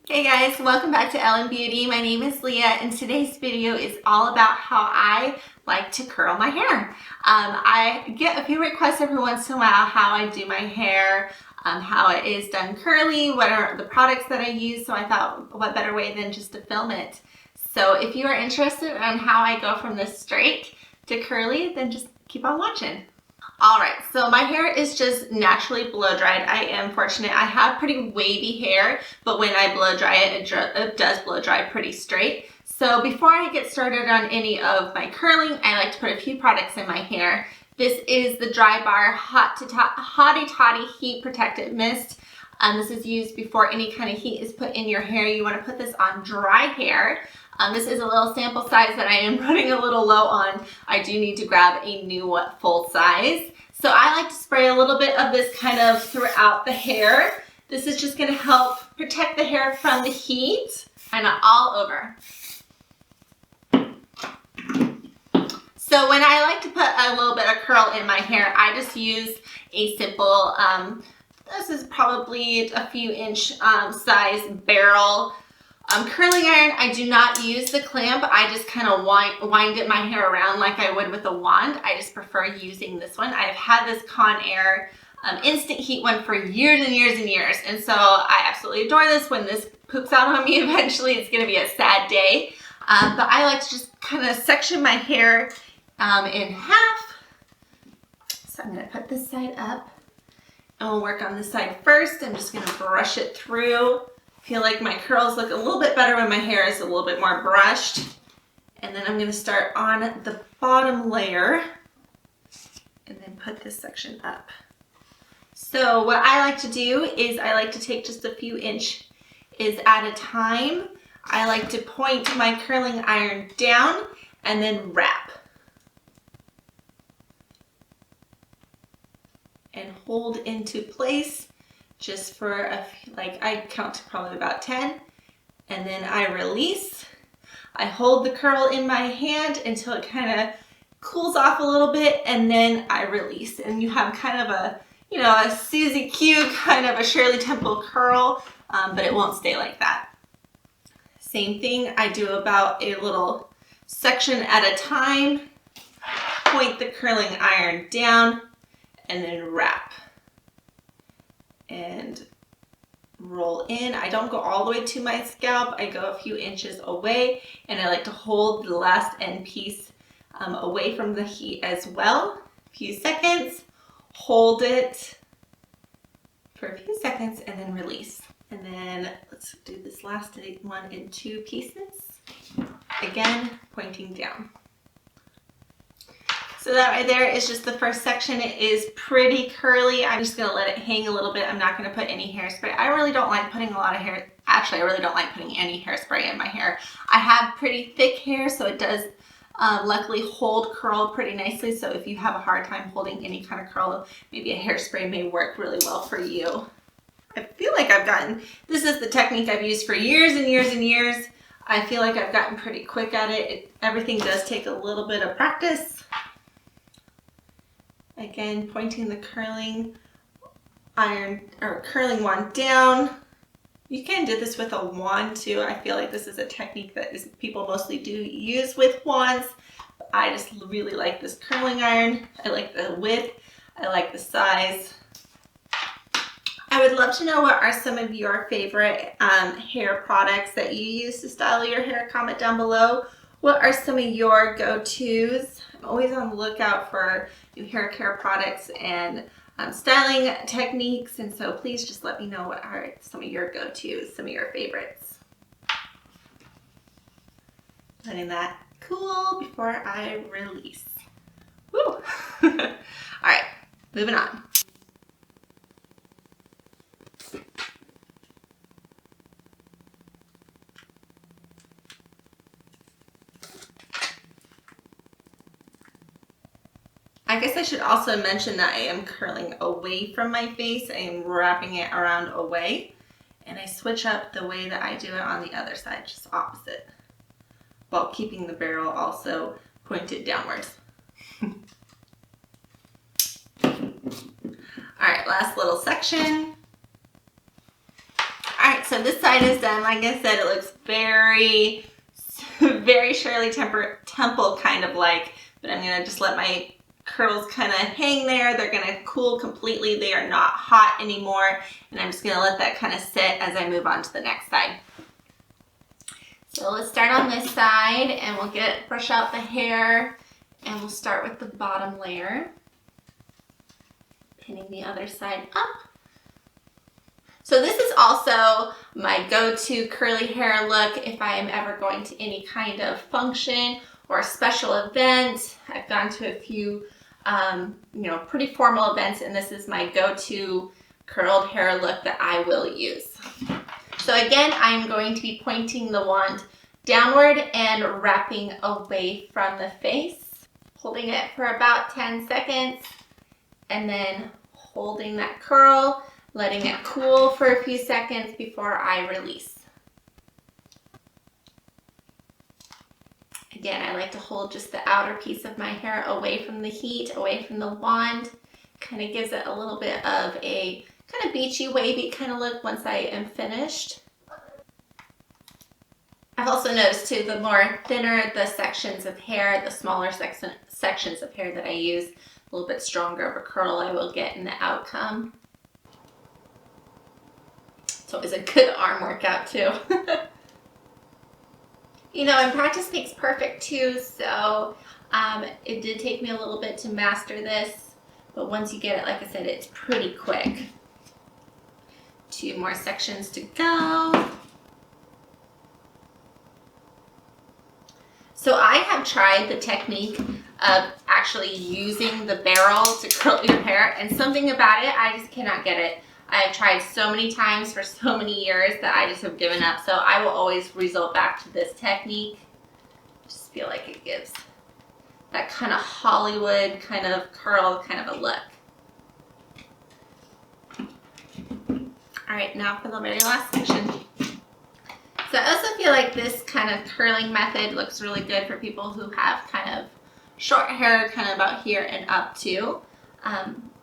Hey guys, welcome back to Ellen Beauty. My name is Leah and today's video is all about how I like to curl my hair. I get a few requests every once in a while how I do my hair, how it is done curly, what are the products that I use, so I thought what better way than just to film it. So if you are interested in how I go from this straight to curly, then just keep on watching. Alright, so my hair is just naturally blow dried. I am fortunate. I have pretty wavy hair, but when I blow dry it, it does blow dry pretty straight. So before I get started on any of my curling, I like to put a few products in my hair. This is the Drybar Hottie Toddy Heat Protectant Mist. This is used before any kind of heat is put in your hair. You want to put this on dry hair. This is a little sample size that I am running a little low on. I do need to grab a new full size. So I like to spray a little bit of this kind of throughout the hair. This is just going to help protect the hair from the heat and all over. So when I like to put a little bit of curl in my hair, I just use a simple, this is probably a few inch size barrel curling iron. I do not use the clamp. I just kind of wind it my hair around like I would with a wand. I just prefer using this one. I've had this Conair instant heat one for years and years and years. And so I absolutely adore this. When this poops out on me eventually, it's going to be a sad day. But I like to just kind of section my hair in half. So I'm going to put this side up and we'll work on this side first. I'm just going to brush it through. Feel like my curls look a little bit better when my hair is a little bit more brushed. And then I'm going to start on the bottom layer and then put this section up. So what I like to do is I like to take just a few inches at a time. I like to point my curling iron down and then wrap. And hold into place. Just for I count to probably about 10, and then I release. I hold the curl in my hand until it kind of cools off a little bit, and then I release. And you have kind of a, a Susie Q, kind of a Shirley Temple curl, but it won't stay like that. Same thing, I do about a little section at a time, point the curling iron down, and then wrap. And roll in. I don't go all the way to my scalp. I go a few inches away, and I like to hold the last end piece away from the heat as well. A few seconds, hold it for a few seconds, and then release. And then let's do this last one in 2 pieces. Again, pointing down. So that right there is just the first section. It is pretty curly. I'm just going to let it hang a little bit. I'm not going to put any hairspray. I really don't like putting a lot of hair. Actually, I really don't like putting any hairspray in my hair. I have pretty thick hair, so it does luckily hold curl pretty nicely. So if you have a hard time holding any kind of curl, maybe a hairspray may work really well for you. I feel like this is the technique I've used for years and years and years. I feel like I've gotten pretty quick at it. Everything does take a little bit of practice. Again, pointing the curling iron or curling wand down. You can do this with a wand too. I feel like this is a technique that people mostly do use with wands. I just really like this curling iron. I like the width. I like the size. I would love to know what are some of your favorite hair products that you use to style your hair. Comment down below. What are some of your go-tos? I'm always on the lookout for new hair care products and styling techniques, and so please just let me know what are some of your go-tos, some of your favorites. Letting that cool before I release. Woo! All right, moving on. I guess I should also mention that I am curling away from my face. I am wrapping it around away, and I switch up the way that I do it on the other side, just opposite, while keeping the barrel also pointed downwards. All right, last little section. All right, so this side is done. Like I said, it looks very, very Shirley Temple kind of like, but I'm gonna just let my curls kind of hang there. They're gonna cool completely. They are not hot anymore. And I'm just gonna let that kind of sit as I move on to the next side. So let's start on this side and we'll brush out the hair and we'll start with the bottom layer. Pinning the other side up. So this is also my go-to curly hair look if I am ever going to any kind of function or a special event. I've gone to a few pretty formal events, and this is my go-to curled hair look that I will use. So again, I'm going to be pointing the wand downward and wrapping away from the face, holding it for about 10 seconds, and then holding that curl, letting it cool for a few seconds before I release. Again, I like to hold just the outer piece of my hair away from the heat, away from the wand. Kind of gives it a little bit of a kind of beachy, wavy kind of look once I am finished. I've also noticed too, the more thinner the sections of hair, the smaller sections of hair that I use, a little bit stronger of a curl I will get in the outcome. So it's a good arm workout too. And practice makes perfect too, so it did take me a little bit to master this, but once you get it, like I said, it's pretty quick. 2 more sections to go. So I have tried the technique of actually using the barrel to curl your hair, and something about it, I just cannot get it. I've tried so many times for so many years that I just have given up. So I will always resort back to this technique. I just feel like it gives that kind of Hollywood kind of curl kind of a look. All right, now for the very last section. So I also feel like this kind of curling method looks really good for people who have kind of short hair, kind of about here and up too.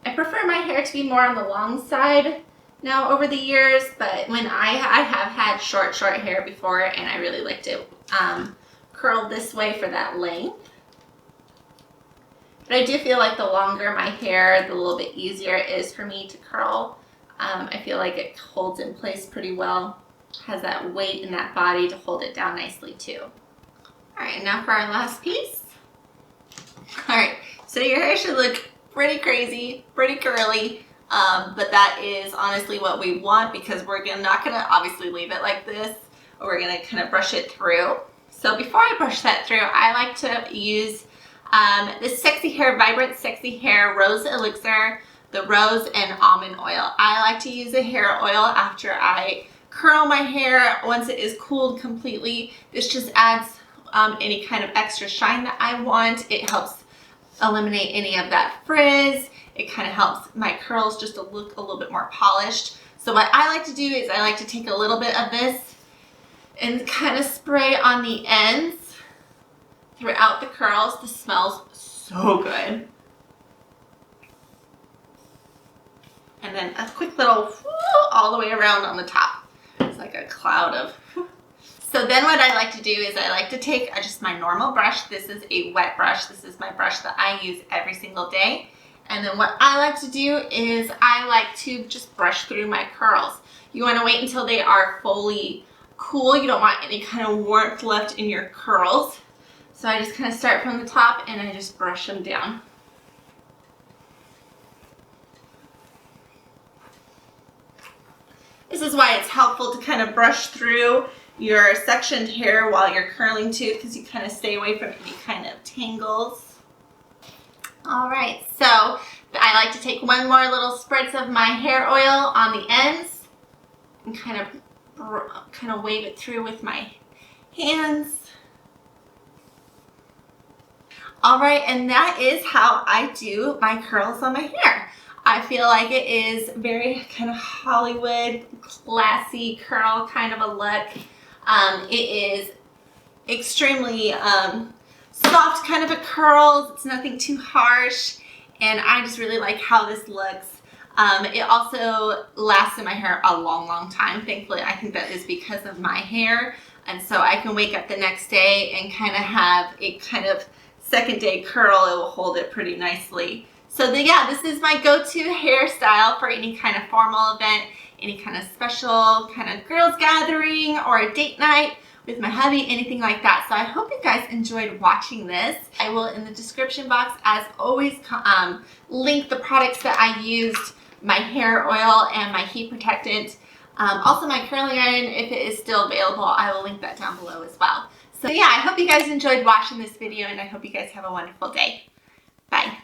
I prefer my hair to be more on the long side now over the years, but when I have had short hair before, and I really liked it curled this way for that length. But I do feel like the longer my hair, the little bit easier it is for me to curl. I feel like it holds in place pretty well, has that weight in that body to hold it down nicely too. All right, now for our last piece. All right, so your hair should look pretty crazy, pretty curly, but that is honestly what we want, because we're not gonna obviously leave it like this. We're gonna kind of brush it through. So before I brush that through, I like to use this Vibrant Sexy Hair Rose Elixir, the rose and almond oil. I like to use a hair oil after I curl my hair. Once it is cooled completely, this just adds any kind of extra shine that I want. It helps eliminate any of that frizz. It kind of helps my curls just to look a little bit more polished. So what I like to do is I like to take a little bit of this and kind of spray on the ends throughout the curls. This smells so good. And then a quick little all the way around on the top. It's like a cloud of. So then what I like to do is I like to take just my normal brush. This is a wet brush. This is my brush that I use every single day. And then what I like to do is I like to just brush through my curls. You want to wait until they are fully cool. You don't want any kind of warmth left in your curls. So I just kind of start from the top and I just brush them down. This is why it's helpful to kind of brush through your sectioned hair while you're curling too, because you kind of stay away from any kind of tangles. All right, so I like to take one more little spritz of my hair oil on the ends and kind of wave it through with my hands. All right, and that is how I do my curls on my hair. I feel like it is very kind of Hollywood, classy curl kind of a look. It is extremely soft kind of a curl. It's nothing too harsh, and I just really like how this looks. It also lasts in my hair a long time. Thankfully, I think that is because of my hair. And so I can wake up the next day and kind of have a kind of second day curl. It will hold it pretty nicely. So yeah, this is my go-to hairstyle for any kind of formal event, any kind of special kind of girls gathering or a date night with my hubby, anything like that. So I hope you guys enjoyed watching this. I will, in the description box, as always, link the products that I used, my hair oil and my heat protectant. Also my curling iron, if it is still available, I will link that down below as well. So yeah, I hope you guys enjoyed watching this video, and I hope you guys have a wonderful day. Bye.